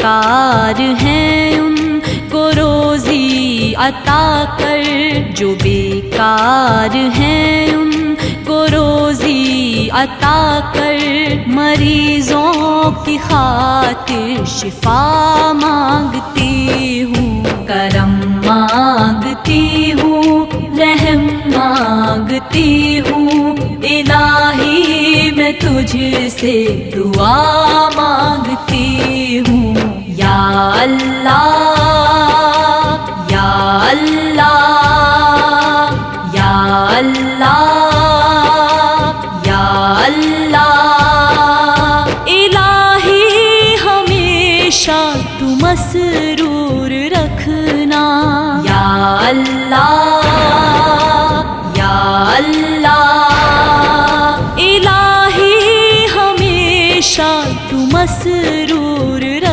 بیکار ہیں ان کو روزی عطا کر، جو بیکار ہیں ان کو روزی عطا کر، مریضوں کی خاطر شفا مانگتی ہوں، کرم مانگتی ہوں، رحم مانگتی ہوں، الہی میں تجھ سے دعا مانگتی ہوں، یا اللہ یا اللہ یا اللہ یا اللہ، الہی ہمیشہ تو مسرور رکھنا، یا اللہ یا اللہ، الہی ہمیشہ تو مسرور